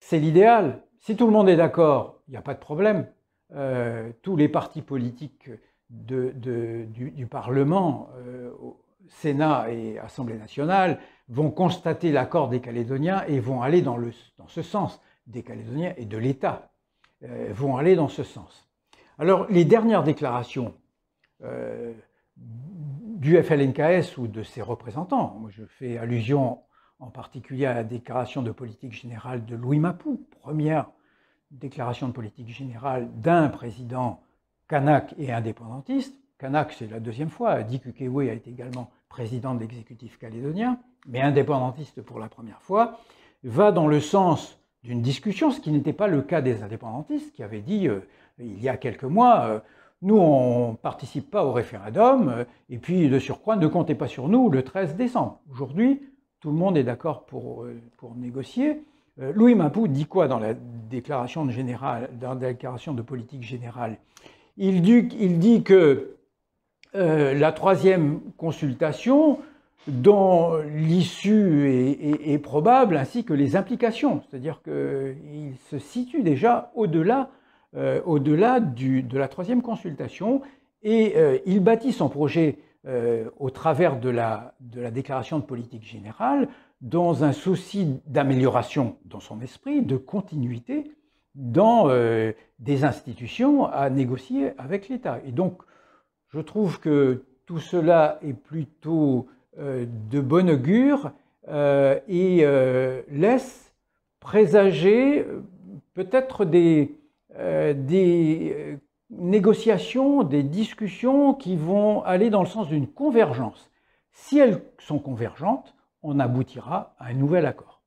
c'est l'idéal. Si tout le monde est d'accord, il n'y a pas de problème. Tous les partis politiques du Parlement, Sénat et Assemblée nationale, vont constater l'accord des Calédoniens et vont aller dans ce sens, des Calédoniens et de l'État, vont aller dans ce sens. Alors, les dernières déclarations du FLNKS ou de ses représentants, moi je fais allusion en particulier à la déclaration de politique générale de Louis Mapou, première déclaration de politique générale d'un président kanak et indépendantiste. Kanak, c'est la deuxième fois. Diku Kewé a été également président de l'exécutif calédonien, mais indépendantiste pour la première fois, va dans le sens d'une discussion, ce qui n'était pas le cas des indépendantistes, qui avaient dit il y a quelques mois nous, on ne participe pas au référendum, et puis de surcroît, ne comptez pas sur nous le 13 décembre. Aujourd'hui, tout le monde est d'accord pour négocier. Louis Mapou dit quoi dans la déclaration de politique générale? Il dit que la troisième consultation, dont l'issue est probable, ainsi que les implications, c'est-à-dire qu'il se situe déjà au-delà de la troisième consultation, et il bâtit son projet au travers de la déclaration de politique générale dans un souci d'amélioration dans son esprit, de continuité dans des institutions à négocier avec l'État. Et donc, je trouve que tout cela est plutôt de bon augure et laisse présager peut-être des négociations, des discussions qui vont aller dans le sens d'une convergence. Si elles sont convergentes, on aboutira à un nouvel accord.